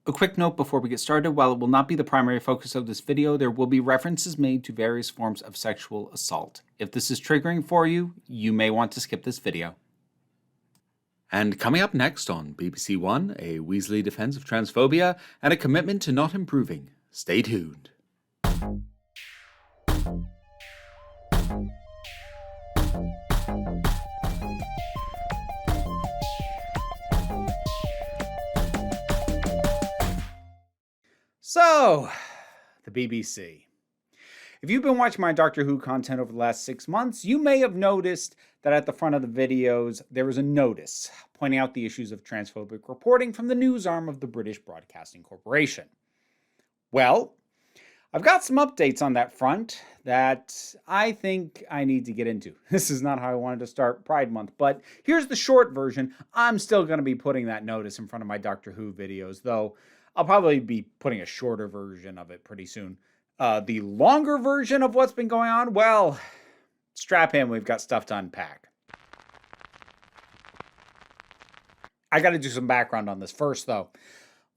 A quick note before we get started, while it will not be the primary focus of this video, there will be references made to various forms of sexual assault. If this is triggering for you, you may want to skip this video. And coming up next on BBC One, a Weasley defense of transphobia and a commitment to not improving. Stay tuned. So, the BBC. If you've been watching my Doctor Who content over the last 6 months, you may have noticed that at the front of the videos, there was a notice pointing out the issues of transphobic reporting from the news arm of the British Broadcasting Corporation. Well, I've got some updates on that front that I think I need to get into. This is not how I wanted to start Pride Month, but here's the short version. I'm still going to be putting that notice in front of my Doctor Who videos, though I'll probably be putting a shorter version of it pretty soon. The longer version of what's been going on, well, strap in, we've got stuff to unpack. I got to do some background on this first, though.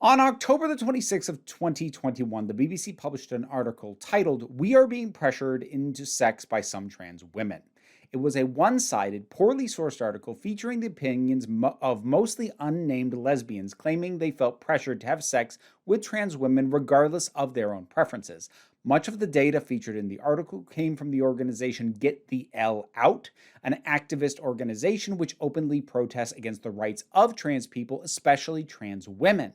On October the 26th of 2021, the BBC published an article titled, "We Are Being Pressured into Sex by Some Trans Women." It was a one-sided, poorly sourced article featuring the opinions of mostly unnamed lesbians claiming they felt pressured to have sex with trans women regardless of their own preferences. Much of the data featured in the article came from the organization Get the L Out, an activist organization which openly protests against the rights of trans people, especially trans women.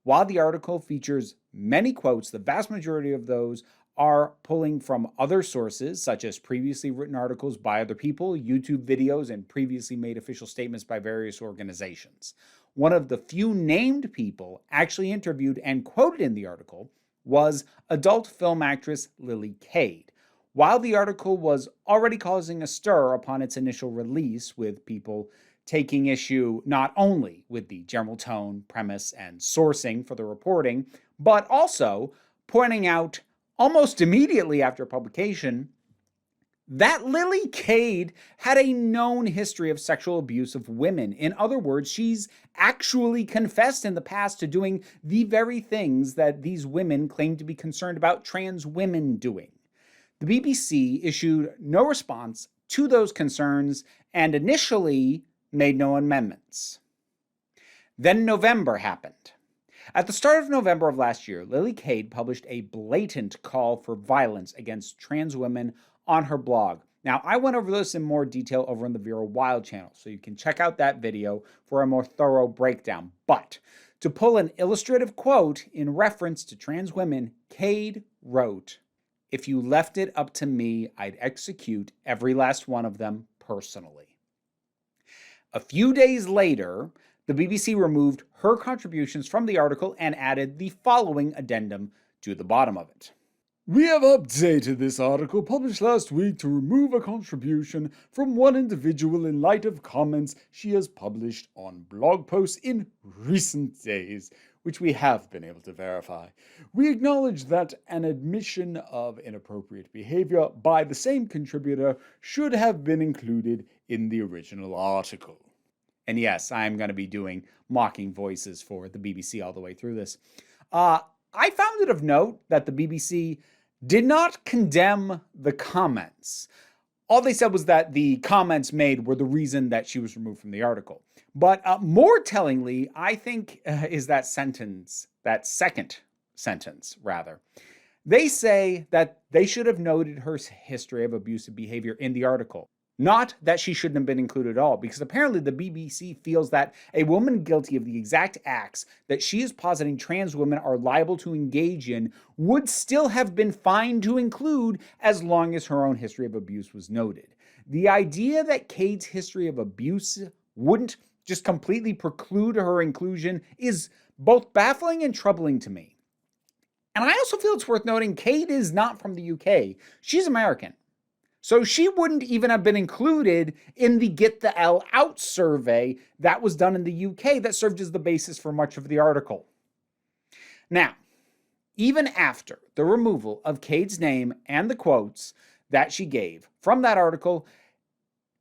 While the article features many quotes, the vast majority of those are pulling from other sources, such as previously written articles by other people, YouTube videos, and previously made official statements by various organizations. One of the few named people actually interviewed and quoted in the article was adult film actress Lily Cade. While the article was already causing a stir upon its initial release, with people taking issue not only with the general tone, premise, and sourcing for the reporting, but also pointing out almost immediately after publication that Lily Cade had a known history of sexual abuse of women. In other words, she's actually confessed in the past to doing the very things that these women claim to be concerned about trans women doing. The BBC issued no response to those concerns and initially made no amendments. Then November happened. At the start of November of last year, Lily Cade published a blatant call for violence against trans women on her blog. Now, I went over this in more detail over on the Vera Wild channel, so you can check out that video for a more thorough breakdown. But to pull an illustrative quote in reference to trans women, Cade wrote, "If you left it up to me, I'd execute every last one of them personally." A few days later, the BBC removed her contributions from the article and added the following addendum to the bottom of it. "We have updated this article published last week to remove a contribution from one individual in light of comments she has published on blog posts in recent days, which we have been able to verify. We acknowledge that an admission of inappropriate behavior by the same contributor should have been included in the original article." And yes, I'm going to be doing mocking voices for the BBC all the way through this. I found it of note that the BBC did not condemn the comments. All they said was that the comments made were the reason that she was removed from the article. But more tellingly, I think, is that sentence, that second sentence, rather. They say that they should have noted her history of abusive behavior in the article. Not that she shouldn't have been included at all, because apparently the BBC feels that a woman guilty of the exact acts that she is positing trans women are liable to engage in would still have been fine to include as long as her own history of abuse was noted. The idea that Cade's history of abuse wouldn't just completely preclude her inclusion is both baffling and troubling to me. And I also feel it's worth noting Cade is not from the UK. She's American. So she wouldn't even have been included in the Get the L Out survey that was done in the UK that served as the basis for much of the article. Now, even after the removal of Cade's name and the quotes that she gave from that article,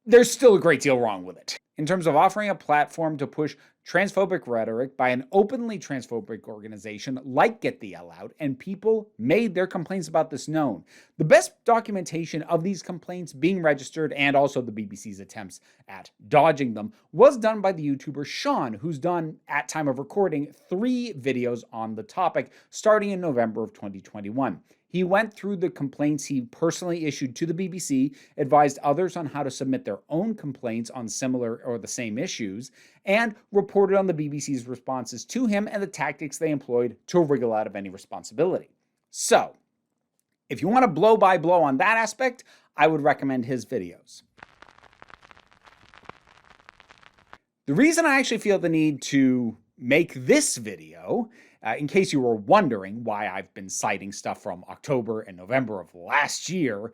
there's still a great deal wrong with it. in terms of offering a platform to push transphobic rhetoric by an openly transphobic organization like Get the L Out, and people made their complaints about this known. The best documentation of these complaints being registered, and also the BBC's attempts at dodging them, was done by the YouTuber Sean, who's done, at time of recording, 3 videos on the topic, starting in November of 2021. He went through the complaints he personally issued to the BBC, advised others on how to submit their own complaints on similar or the same issues, and reported on the BBC's responses to him and the tactics they employed to wriggle out of any responsibility. So, if you want to blow by blow on that aspect, I would recommend his videos. The reason I actually feel the need to make this video, in case you were wondering why I've been citing stuff from October and November of last year,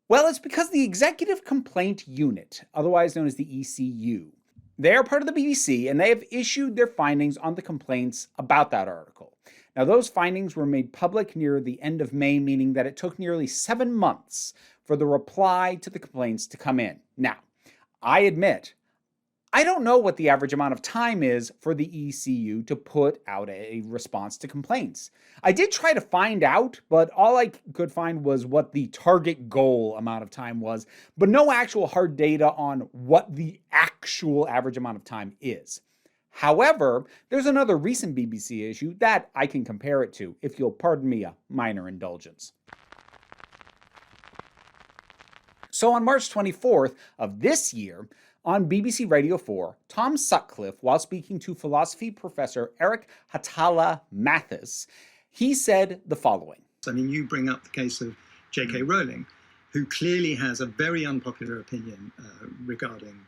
well, it's because the Executive Complaint Unit, otherwise known as the ECU, they are part of the BBC, and they have issued their findings on the complaints about that article. Now, those findings were made public near the end of May, meaning that it took nearly 7 months for the reply to the complaints to come in. Now, I admit, I don't know what the average amount of time is for the ECU to put out a response to complaints. I did try to find out, but all I could find was what the target goal amount of time was, but no actual hard data on what the actual average amount of time is. However, there's another recent BBC issue that I can compare it to, if you'll pardon me a minor indulgence. So on March 24th of this year, on BBC Radio 4, Tom Sutcliffe, while speaking to philosophy professor Eric Hatala-Mathis, he said the following. I mean, you bring up the case of J.K. Rowling, who clearly has a very unpopular opinion regarding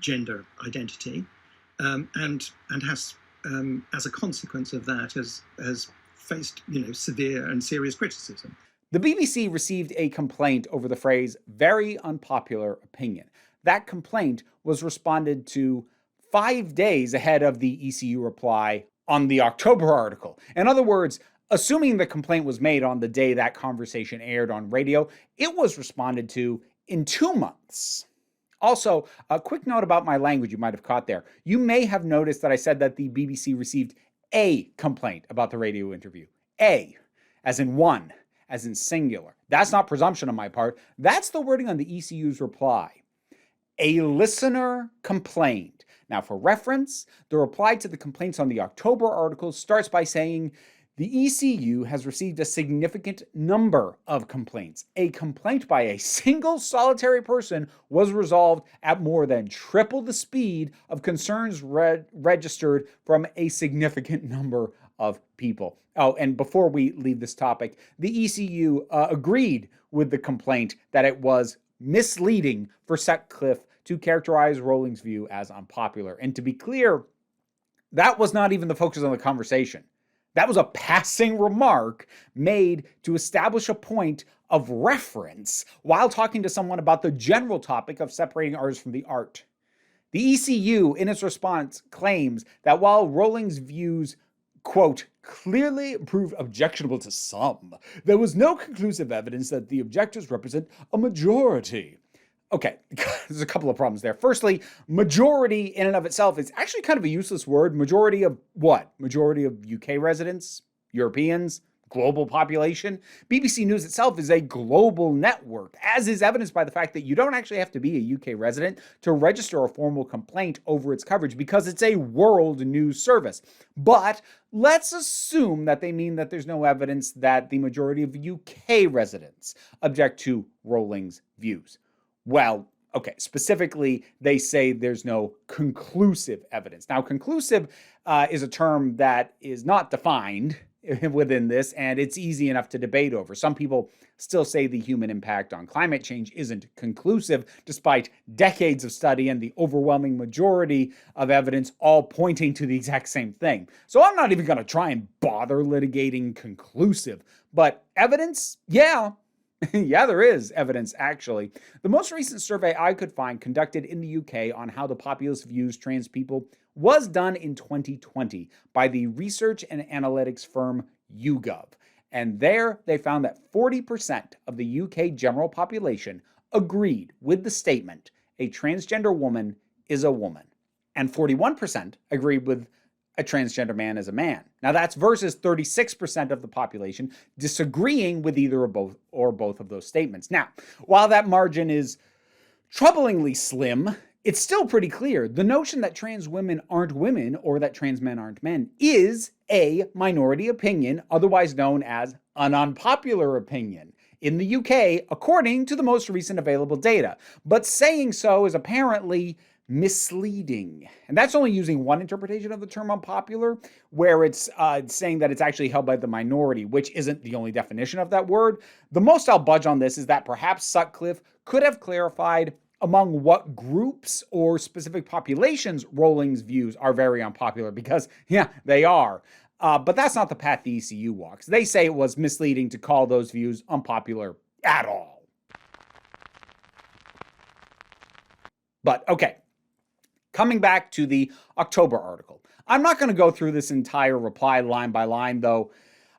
gender identity, and has, as a consequence of that, has faced severe and serious criticism. The BBC received a complaint over the phrase "very unpopular opinion." That complaint was responded to 5 days ahead of the ECU reply on the October article. In other words, assuming the complaint was made on the day that conversation aired on radio, it was responded to in 2 months. Also, a quick note about my language you might have caught there. You may have noticed that I said that the BBC received a complaint about the radio interview. A, as in one, as in singular. That's not presumption on my part. That's the wording on the ECU's reply. A listener complained. Now, for reference, the reply to the complaints on the October article starts by saying, the ECU has received a significant number of complaints. A complaint by a single solitary person was resolved at more than triple the speed of concerns registered from a significant number of people. Oh, and before we leave this topic, the ECU agreed with the complaint that it was misleading for Sutcliffe to characterize Rowling's view as unpopular. And to be clear, that was not even the focus of the conversation. That was a passing remark made to establish a point of reference while talking to someone about the general topic of separating artists from the art. The ECU, in its response, claims that while Rowling's views, quote, clearly proved objectionable to some, there was no conclusive evidence that the objectors represent a majority. Okay, there's a couple of problems there. Firstly, majority in and of itself is actually kind of a useless word. Majority of what? Majority of UK residents? Europeans? Global population? BBC News itself is a global network, as is evidenced by the fact that you don't actually have to be a UK resident to register a formal complaint over its coverage because it's a world news service. But let's assume that they mean that there's no evidence that the majority of UK residents object to Rowling's views. Well, okay, specifically, they say there's no conclusive evidence. Now, conclusive is a term that is not defined within this, and it's easy enough to debate over. Some people still say the human impact on climate change isn't conclusive, despite decades of study and the overwhelming majority of evidence all pointing to the exact same thing. So I'm not even going to try and bother litigating conclusive, but evidence, yeah. Yeah, there is evidence, actually. The most recent survey I could find conducted in the UK on how the populace views trans people was done in 2020 by the research and analytics firm YouGov. And there they found that 40% of the UK general population agreed with the statement, a transgender woman is a woman, and 41% agreed with a transgender man as a man. Now that's versus 36% of the population disagreeing with either or both of those statements. Now, while that margin is troublingly slim, it's still pretty clear. The notion that trans women aren't women or that trans men aren't men is a minority opinion, otherwise known as an unpopular opinion in the UK, according to the most recent available data. But saying so is apparently misleading. And that's only using one interpretation of the term unpopular, where it's saying that it's actually held by the minority, which isn't the only definition of that word. The most I'll budge on this is that perhaps Sutcliffe could have clarified among what groups or specific populations Rowling's views are very unpopular, because, yeah, they are. But that's not the path the ECU walks. They say it was misleading to call those views unpopular at all. But, okay. Coming back to the October article. I'm not going to go through this entire reply line by line, though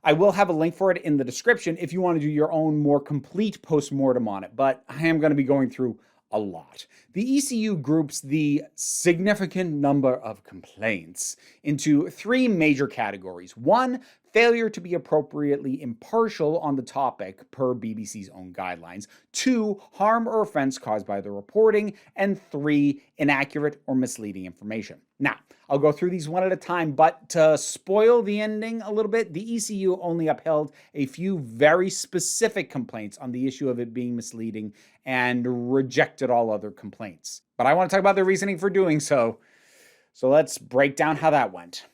I will have a link for it in the description if you want to do your own more complete postmortem on it, but I am going to be going through a lot. The ECU groups the significant number of complaints into three major categories. One, failure to be appropriately impartial on the topic per BBC's own guidelines. Two, harm or offense caused by the reporting. And three, inaccurate or misleading information. Now, I'll go through these one at a time, but to spoil the ending a little bit, the ECU only upheld a few very specific complaints on the issue of it being misleading and rejected all other complaints. But I want to talk about their reasoning for doing so. So let's break down how that went.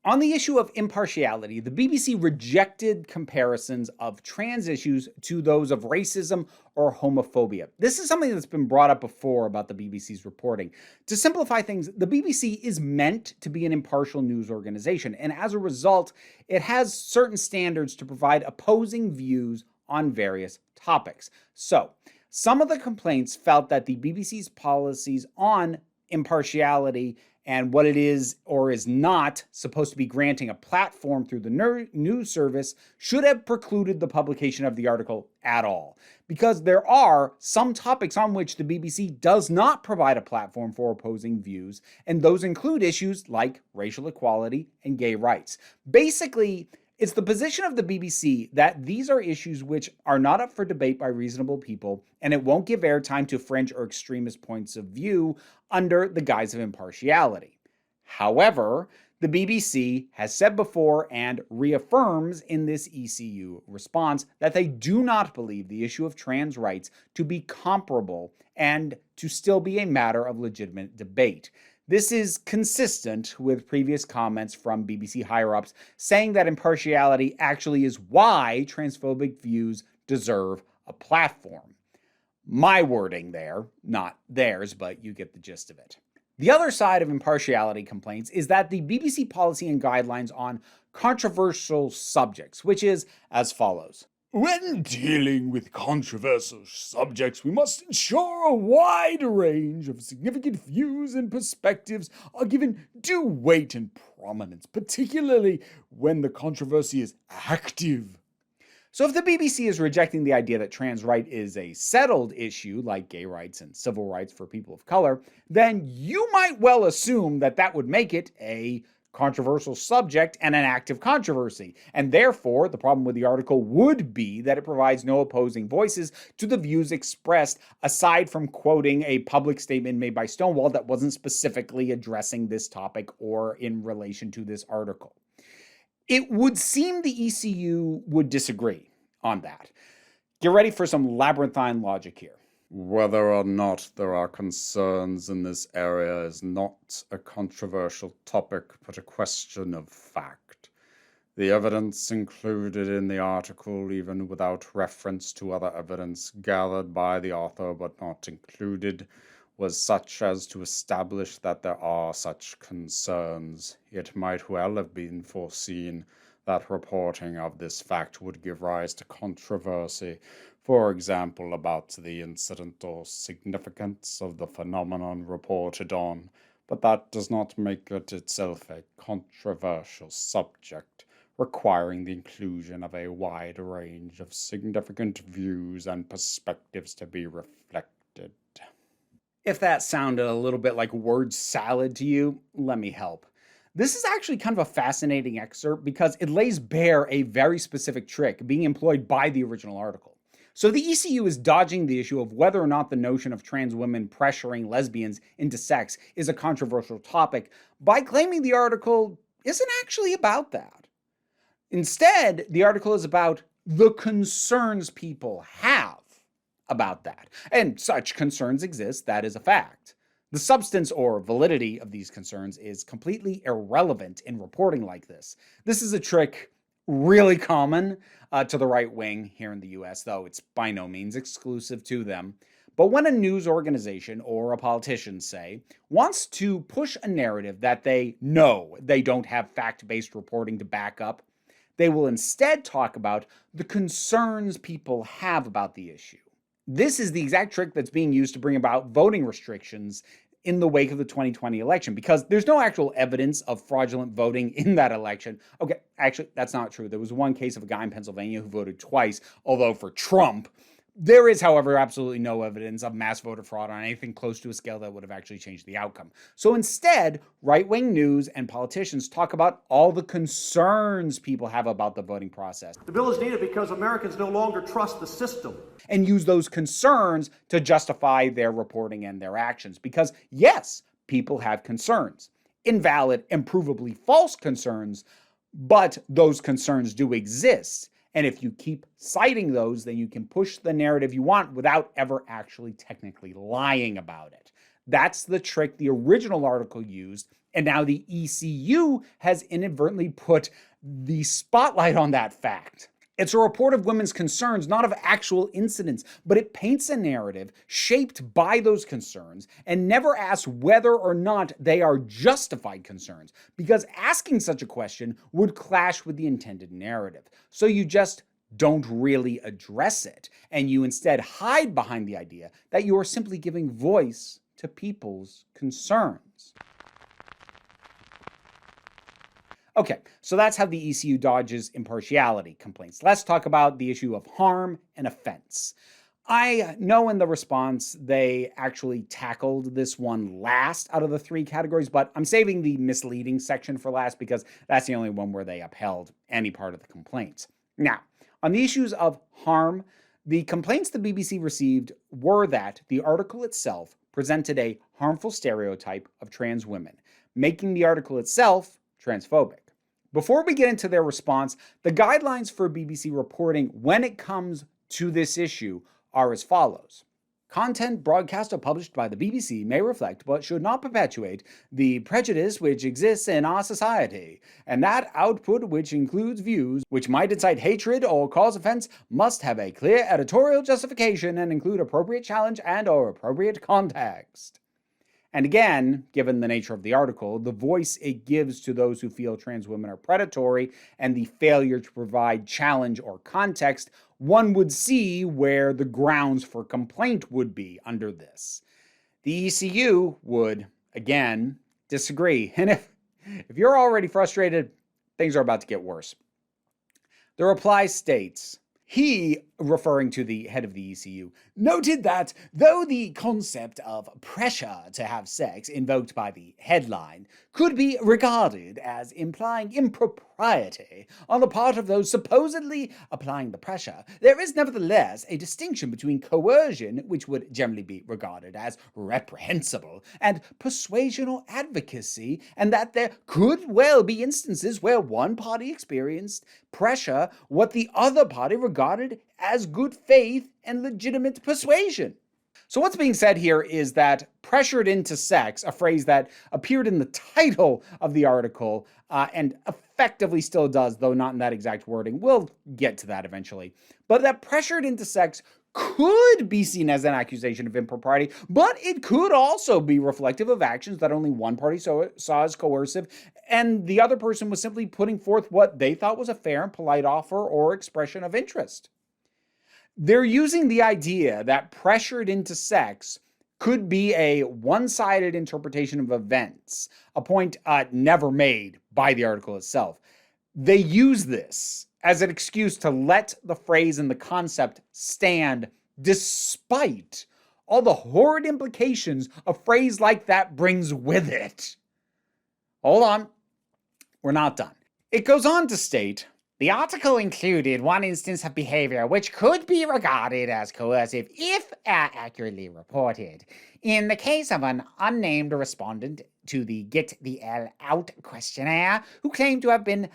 On the issue of impartiality, the BBC rejected comparisons of trans issues to those of racism or homophobia. This is something that's been brought up before about the BBC's reporting. To simplify things, the BBC is meant to be an impartial news organization, and as a result, it has certain standards to provide opposing views on various topics. So, some of the complaints felt that the BBC's policies on impartiality and what it is or is not supposed to be granting a platform through the news service should have precluded the publication of the article at all. Because there are some topics on which the BBC does not provide a platform for opposing views, and those include issues like racial equality and gay rights. Basically, it's the position of the BBC that these are issues which are not up for debate by reasonable people, and it won't give airtime to fringe or extremist points of view under the guise of impartiality. However, the BBC has said before and reaffirms in this ECU response that they do not believe the issue of trans rights to be comparable and to still be a matter of legitimate debate. This is consistent with previous comments from BBC higher-ups saying that impartiality actually is why transphobic views deserve a platform. My wording there, not theirs, but you get the gist of it. The other side of impartiality complaints is that the BBC policy and guidelines on controversial subjects, which is as follows. When dealing with controversial subjects, we must ensure a wide range of significant views and perspectives are given due weight and prominence, particularly when the controversy is active. So if the BBC is rejecting the idea that trans right is a settled issue, like gay rights and civil rights for people of color, then you might well assume that that would make it a controversial subject and an active controversy. And therefore, the problem with the article would be that it provides no opposing voices to the views expressed, aside from quoting a public statement made by Stonewall that wasn't specifically addressing this topic or in relation to this article. It would seem the ECU would disagree on that. Get ready for some labyrinthine logic here. Whether or not there are concerns in this area is not a controversial topic, but a question of fact. The evidence included in the article, even without reference to other evidence gathered by the author but not included, was such as to establish that there are such concerns. It might well have been foreseen that reporting of this fact would give rise to controversy, for example, about the incident or significance of the phenomenon reported on, but that does not make it itself a controversial subject, requiring the inclusion of a wide range of significant views and perspectives to be reflected. If that sounded a little bit like word salad to you, let me help. This is actually kind of a fascinating excerpt because it lays bare a very specific trick being employed by the original article. So the ECU is dodging the issue of whether or not the notion of trans women pressuring lesbians into sex is a controversial topic by claiming the article isn't actually about that. Instead, the article is about the concerns people have about that. And such concerns exist, that is a fact. The substance or validity of these concerns is completely irrelevant in reporting like this. This is a trick really common to the right wing here in the US, though it's by no means exclusive to them. But when a news organization or a politician, say, wants to push a narrative that they know they don't have fact-based reporting to back up, they will instead talk about the concerns people have about the issue. This is the exact trick that's being used to bring about voting restrictions in the wake of the 2020 election, because there's no actual evidence of fraudulent voting in that election. Okay, actually, that's not true. There was one case of a guy in Pennsylvania who voted twice, although for Trump. There is, however, absolutely no evidence of mass voter fraud on anything close to a scale that would have actually changed the outcome. So instead, right-wing news and politicians talk about all the concerns people have about the voting process. The bill is needed because Americans no longer trust the system. And use those concerns to justify their reporting and their actions. Because yes, people have concerns. Invalid and provably false concerns, but those concerns do exist. And if you keep citing those, then you can push the narrative you want without ever actually technically lying about it. That's the trick the original article used, and now the ECU has inadvertently put the spotlight on that fact. It's a report of women's concerns, not of actual incidents, but it paints a narrative shaped by those concerns and never asks whether or not they are justified concerns, because asking such a question would clash with the intended narrative. So you just don't really address it, and you instead hide behind the idea that you are simply giving voice to people's concerns. Okay, so that's how the ECU dodges impartiality complaints. Let's talk about the issue of harm and offense. I know in the response they actually tackled this one last out of the three categories, but I'm saving the misleading section for last because that's the only one where they upheld any part of the complaints. Now, on the issues of harm, the complaints the BBC received were that the article itself presented a harmful stereotype of trans women, making the article itself transphobic. Before we get into their response, the guidelines for BBC reporting when it comes to this issue are as follows. Content broadcast or published by the BBC may reflect but should not perpetuate the prejudice which exists in our society, and that output which includes views which might incite hatred or cause offense must have a clear editorial justification and include appropriate challenge and or appropriate context. And again, given the nature of the article, the voice it gives to those who feel trans women are predatory and the failure to provide challenge or context, one would see where the grounds for complaint would be under this. The ECU would, again, disagree. And if you're already frustrated, things are about to get worse. The reply states, he, referring to the head of the ECU, noted that though the concept of pressure to have sex invoked by the headline could be regarded as implying impropriety on the part of those supposedly applying the pressure, there is nevertheless a distinction between coercion, which would generally be regarded as reprehensible, and persuasion or advocacy, and that there could well be instances where one party experienced pressure what the other party regarded as good faith and legitimate persuasion. So what's being said here is that pressured into sex, a phrase that appeared in the title of the article and effectively still does, though not in that exact wording. We'll get to that eventually. But that pressured into sex could be seen as an accusation of impropriety, but it could also be reflective of actions that only one party saw as coercive, and the other person was simply putting forth what they thought was a fair and polite offer or expression of interest. They're using the idea that pressured into sex could be a one-sided interpretation of events, a point never made by the article itself. They use this as an excuse to let the phrase and the concept stand despite all the horrid implications a phrase like that brings with it. Hold on, we're not done. It goes on to state, the article included one instance of behavior which could be regarded as coercive if accurately reported. In the case of an unnamed respondent to the Get the L Out questionnaire who claimed to have been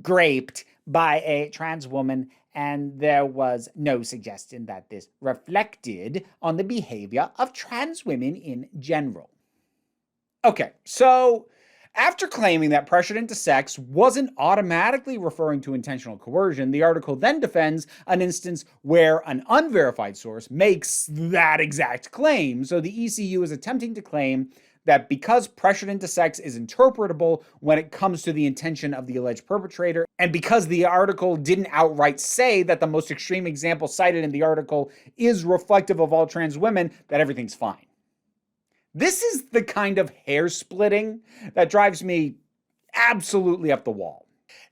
raped by a trans woman, and there was no suggestion that this reflected on the behavior of trans women in general. Okay, so after claiming that pressure into sex wasn't automatically referring to intentional coercion, the article then defends an instance where an unverified source makes that exact claim. So the ECU is attempting to claim that because pressure into sex is interpretable when it comes to the intention of the alleged perpetrator, and because the article didn't outright say that the most extreme example cited in the article is reflective of all trans women, that everything's fine. This is the kind of hair splitting that drives me absolutely up the wall.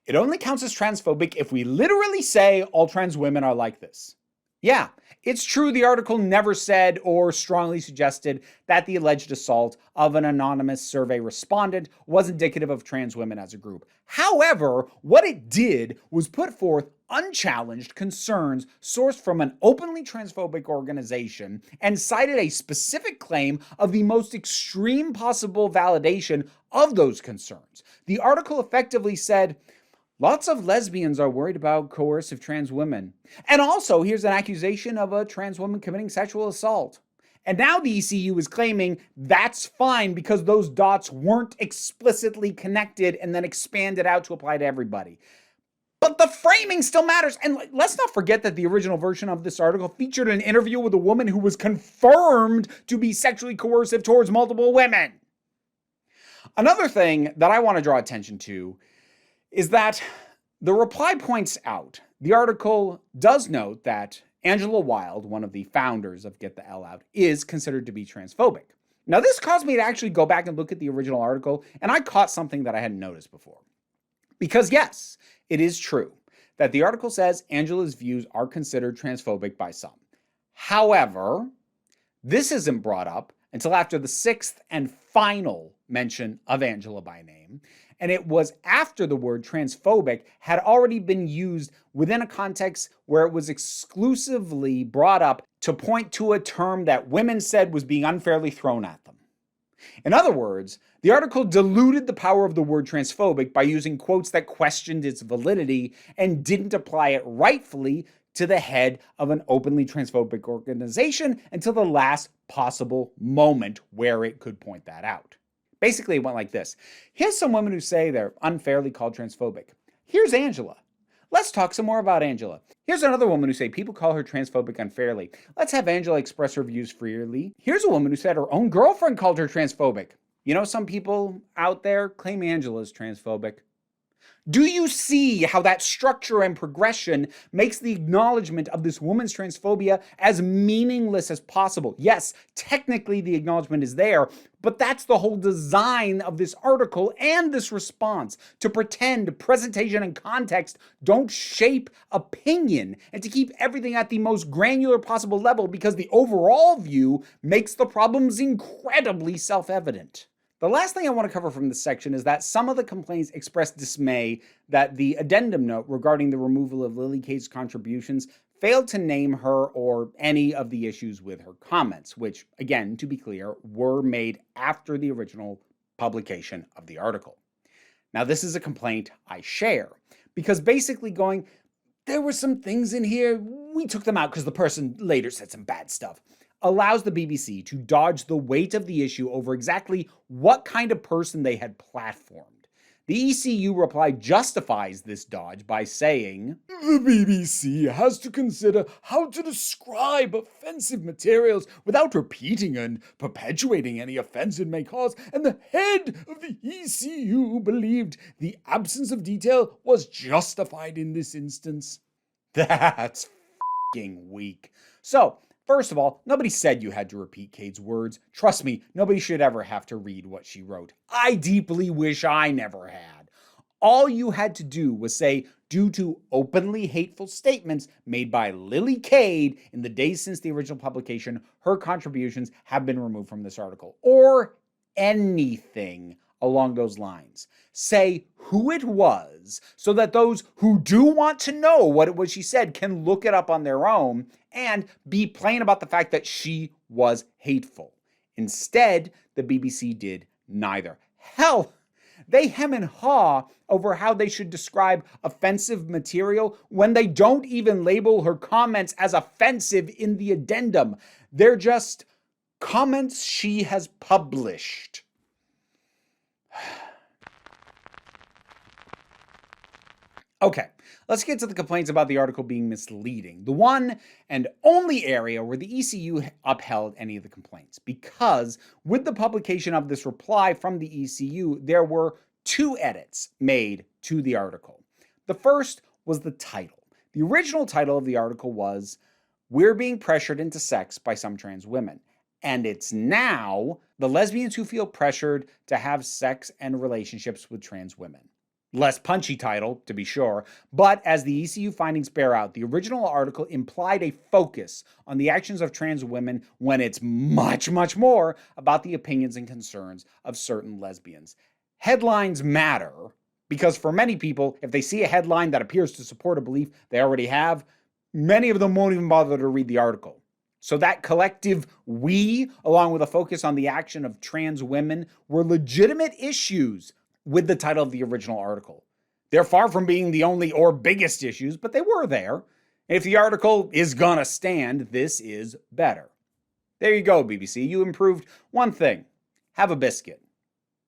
It only counts as transphobic if we literally say all trans women are like this. Yeah, it's true the article never said or strongly suggested that the alleged assault of an anonymous survey respondent was indicative of trans women as a group. However, what it did was put forth unchallenged concerns sourced from an openly transphobic organization and cited a specific claim of the most extreme possible validation of those concerns. The article effectively said, lots of lesbians are worried about coercive trans women. And also, here's an accusation of a trans woman committing sexual assault. And now the ECU is claiming that's fine because those dots weren't explicitly connected and then expanded out to apply to everybody. But the framing still matters. And let's not forget that the original version of this article featured an interview with a woman who was confirmed to be sexually coercive towards multiple women. Another thing that I want to draw attention to is that the reply points out, the article does note that Angela Wild, one of the founders of Get the L Out, is considered to be transphobic. Now, this caused me to actually go back and look at the original article, and I caught something that I hadn't noticed before. Because yes, it is true that the article says Angela's views are considered transphobic by some. However, this isn't brought up until after the sixth and final mention of Angela by name, and it was after the word transphobic had already been used within a context where it was exclusively brought up to point to a term that women said was being unfairly thrown at them. In other words, the article diluted the power of the word transphobic by using quotes that questioned its validity and didn't apply it rightfully to the head of an openly transphobic organization until the last possible moment where it could point that out. Basically, it went like this. Here's some women who say they're unfairly called transphobic. Here's Angela. Let's talk some more about Angela. Here's another woman who say people call her transphobic unfairly. Let's have Angela express her views freely. Here's a woman who said her own girlfriend called her transphobic. You know, some people out there claim Angela's transphobic. Do you see how that structure and progression makes the acknowledgement of this woman's transphobia as meaningless as possible? Yes, technically the acknowledgement is there, but that's the whole design of this article and this response, to pretend presentation and context don't shape opinion and to keep everything at the most granular possible level because the overall view makes the problems incredibly self-evident. The last thing I want to cover from this section is that some of the complaints expressed dismay that the addendum note regarding the removal of Lily Kate's contributions failed to name her or any of the issues with her comments, which, again, to be clear, were made after the original publication of the article. Now, this is a complaint I share, because basically going, there were some things in here, we took them out because the person later said some bad stuff, allows the BBC to dodge the weight of the issue over exactly what kind of person they had platformed. The ECU reply justifies this dodge by saying, the BBC has to consider how to describe offensive materials without repeating and perpetuating any offense it may cause, and the head of the ECU believed the absence of detail was justified in this instance. That's f***ing weak. So, first of all, nobody said you had to repeat Kate's words. Trust me, nobody should ever have to read what she wrote. I deeply wish I never had. All you had to do was say, due to openly hateful statements made by Lily Cade in the days since the original publication. Her contributions have been removed from this article. Or anything along those lines. Say who it was so that those who do want to know what it was she said can look it up on their own, and be plain about the fact that she was hateful. Instead, the BBC did neither. Hell, they hem and haw over how they should describe offensive material when they don't even label her comments as offensive in the addendum. They're just comments she has published. Okay, let's get to the complaints about the article being misleading. The one and only area where the ECU upheld any of the complaints. Because with the publication of this reply from the ECU, there were 2 edits made to the article. The first was the title. The original title of the article was, "We're being pressured into sex by some trans women." And it's now, "The lesbians who feel pressured to have sex and relationships with trans women." Less punchy title, to be sure, but as the ECU findings bear out, the original article implied a focus on the actions of trans women when it's much, much more about the opinions and concerns of certain lesbians. Headlines matter because for many people, if they see a headline that appears to support a belief they already have, many of them won't even bother to read the article. So that collective we, along with a focus on the action of trans women, were legitimate issues with the title of the original article. They're far from being the only or biggest issues, but they were there. If the article is gonna stand, this is better. There you go, BBC. You improved one thing. Have a biscuit.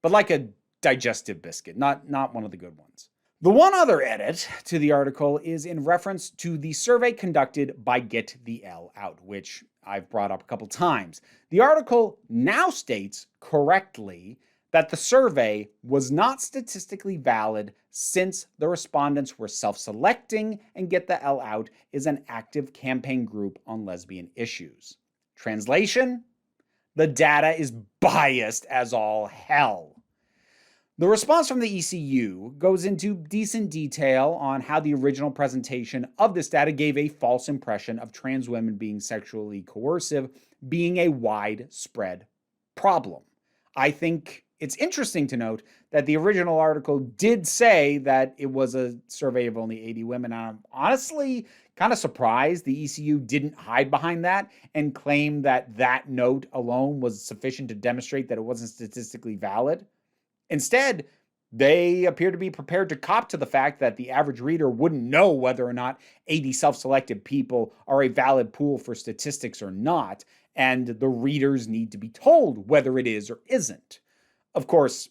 But like a digestive biscuit, not one of the good ones. The one other edit to the article is in reference to the survey conducted by Get the L Out, which I've brought up a couple times. The article now states correctly that the survey was not statistically valid since the respondents were self-selecting, and Get the L Out is an active campaign group on lesbian issues. Translation? The data is biased as all hell. The response from the ECU goes into decent detail on how the original presentation of this data gave a false impression of trans women being sexually coercive being a widespread problem. I think it's interesting to note that the original article did say that it was a survey of only 80 women. I'm honestly kind of surprised the ECU didn't hide behind that and claim that that note alone was sufficient to demonstrate that it wasn't statistically valid. Instead, they appear to be prepared to cop to the fact that the average reader wouldn't know whether or not 80 self-selected people are a valid pool for statistics or not, and the readers need to be told whether it is or isn't. Of course,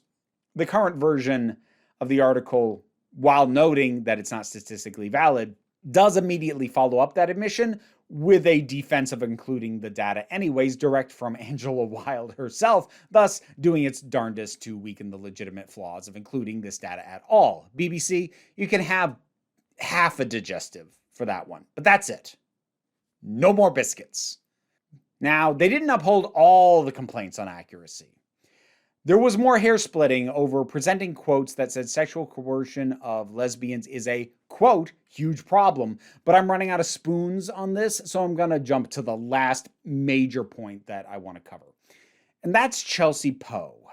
the current version of the article, while noting that it's not statistically valid, does immediately follow up that admission with a defense of including the data anyways, direct from Angela Wilde herself, thus doing its darndest to weaken the legitimate flaws of including this data at all. BBC, you can have half a digestive for that one, but that's it. No more biscuits. Now, they didn't uphold all the complaints on accuracy. There was more hair splitting over presenting quotes that said sexual coercion of lesbians is a, quote, huge problem, but I'm running out of spoons on this, so I'm going to jump to the last major point that I want to cover. And that's Chelsea Poe.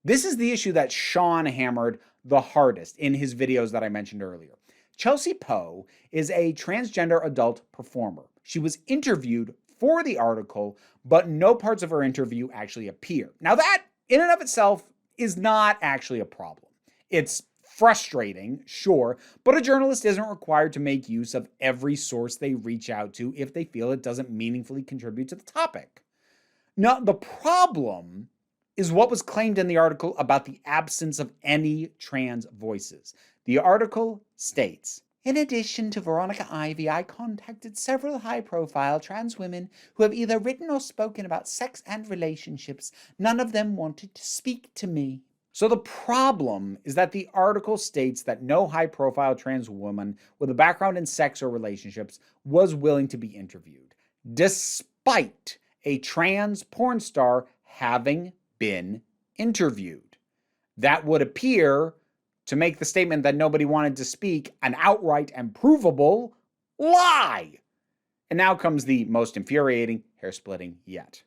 This is the issue that Sean hammered the hardest in his videos that I mentioned earlier. Chelsea Poe is a transgender adult performer. She was interviewed for the article, but no parts of her interview actually appear. Now that in and of itself is not actually a problem. It's frustrating, sure, but a journalist isn't required to make use of every source they reach out to if they feel it doesn't meaningfully contribute to the topic. Now, the problem is what was claimed in the article about the absence of any trans voices. The article states, "In addition to Veronica Ivy, I contacted several high-profile trans women who have either written or spoken about sex and relationships. None of them wanted to speak to me." So the problem is that the article states that no high-profile trans woman with a background in sex or relationships was willing to be interviewed, despite a trans porn star having been interviewed. That would appear to make the statement that nobody wanted to speak an outright and provable lie. And now comes the most infuriating, hair-splitting yet.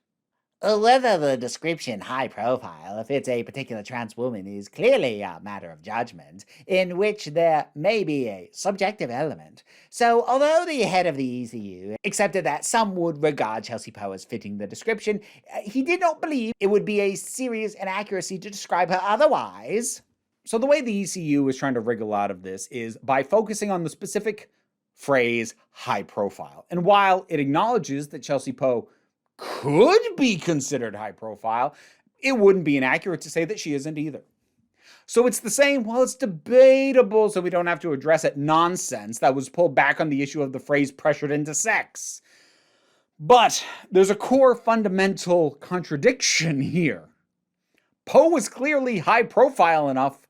Whether the description high profile fits a particular trans woman is clearly a matter of judgment, in which there may be a subjective element. So, although the head of the ECU accepted that some would regard Chelsea Poe as fitting the description, he did not believe it would be a serious inaccuracy to describe her otherwise. So the way the ECU is trying to wriggle out of this is by focusing on the specific phrase high profile. And while it acknowledges that Chelsea Poe could be considered high profile, it wouldn't be inaccurate to say that she isn't either. So it's the same, well, it's debatable, so we don't have to address it nonsense that was pulled back on the issue of the phrase pressured into sex. But there's a core fundamental contradiction here. Poe was clearly high profile enough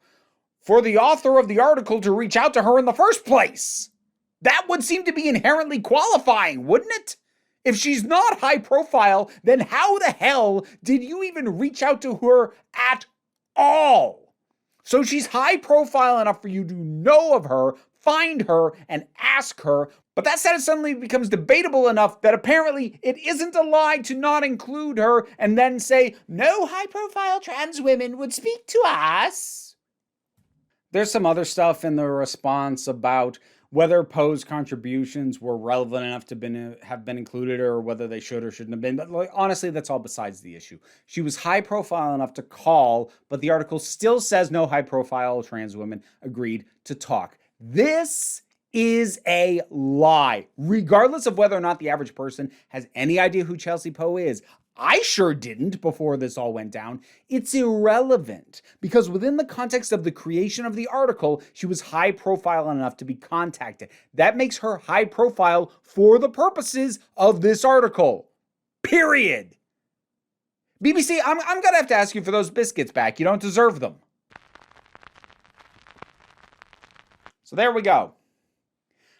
for the author of the article to reach out to her in the first place. That would seem to be inherently qualifying, wouldn't it? If she's not high profile, then how the hell did you even reach out to her at all? So she's high profile enough for you to know of her, find her, and ask her, but that status suddenly becomes debatable enough that apparently it isn't a lie to not include her and then say, no high profile trans women would speak to us. There's some other stuff in the response about whether Poe's contributions were relevant enough to have been included or whether they should or shouldn't have been. But honestly, that's all besides the issue. She was high profile enough to call, but the article still says no high profile trans women agreed to talk. This is a lie, regardless of whether or not the average person has any idea who Chelsea Poe is. I sure didn't before this all went down. It's irrelevant because within the context of the creation of the article, she was high profile enough to be contacted. That makes her high profile for the purposes of this article. Period. BBC, I'm going to have to ask you for those biscuits back. You don't deserve them. So there we go.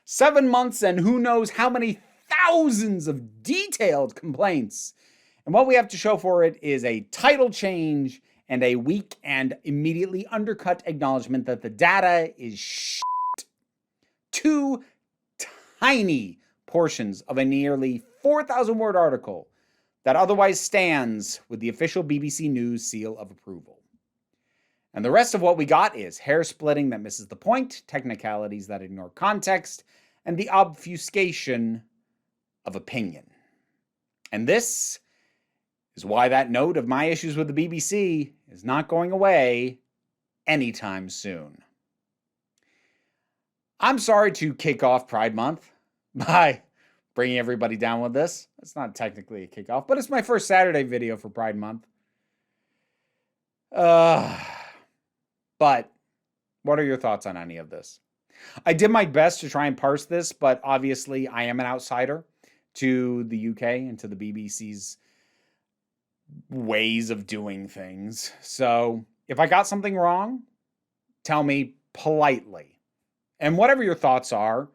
7 months and who knows how many thousands of detailed complaints. And what we have to show for it is a title change and a weak and immediately undercut acknowledgement that the data is shit. 2 tiny portions of a nearly 4,000-word article that otherwise stands with the official BBC News seal of approval. And the rest of what we got is hair-splitting that misses the point, technicalities that ignore context, and the obfuscation of opinion. And this is why that note of my issues with the BBC is not going away anytime soon. I'm sorry to kick off Pride Month by bringing everybody down with this. It's not technically a kickoff, but it's my first Saturday video for Pride Month. But what are your thoughts on any of this? I did my best to try and parse this, but obviously I am an outsider to the UK and to the BBC's ways of doing things. So if I got something wrong, tell me politely. And whatever your thoughts are,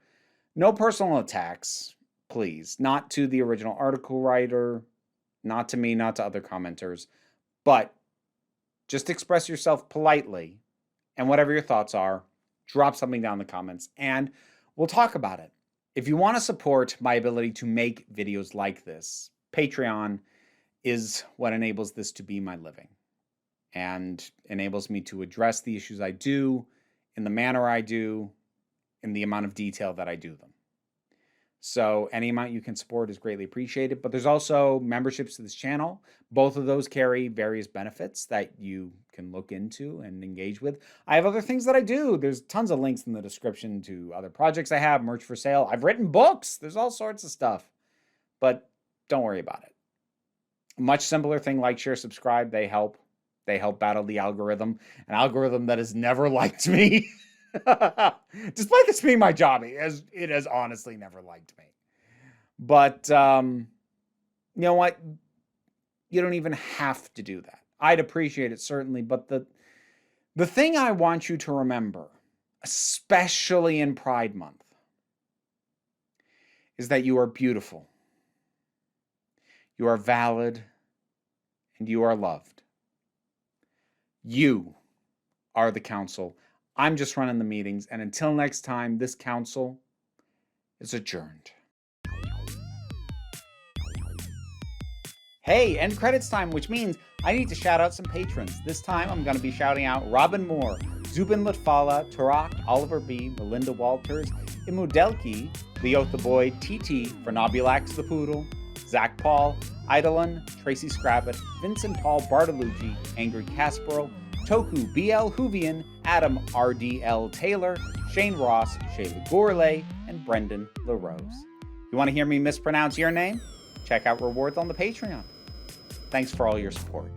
no personal attacks, please. Not to the original article writer, not to me, not to other commenters, but just express yourself politely. And whatever your thoughts are, drop something down in the comments and we'll talk about it. If you want to support my ability to make videos like this, Patreon is what enables this to be my living and enables me to address the issues I do in the manner I do, in the amount of detail that I do them. So any amount you can support is greatly appreciated, but there's also memberships to this channel. Both of those carry various benefits that you can look into and engage with. I have other things that I do. There's tons of links in the description to other projects I have, merch for sale. I've written books. There's all sorts of stuff, but don't worry about it. A much simpler thing, like, share, subscribe. They help. They help battle the algorithm, an algorithm that has never liked me. Despite this being my job, it has honestly never liked me. But you know what? You don't even have to do that. I'd appreciate it, certainly. But the thing I want you to remember, especially in Pride Month, is that you are beautiful. You are valid. And you are loved. You are the council I'm just running the meetings, and until next time, this council is adjourned. Hey, end credits time, which means I need to shout out some patrons. This time I'm going to be shouting out Robin Moore, Zubin Lutfala, Tarak, Oliver B., Melinda Walters, Imudelki, Leo the Boy, TT, Fernobulax the Poodle, Zach Paul, Eidolon, Tracy Scrabbit, Vincent Paul Bartolucci, Angry Kasparov, Toku BL Hoovian, Adam RDL Taylor, Shane Ross, Shayla Gourlay, and Brendan LaRose. You want to hear me mispronounce your name? Check out rewards on the Patreon. Thanks for all your support.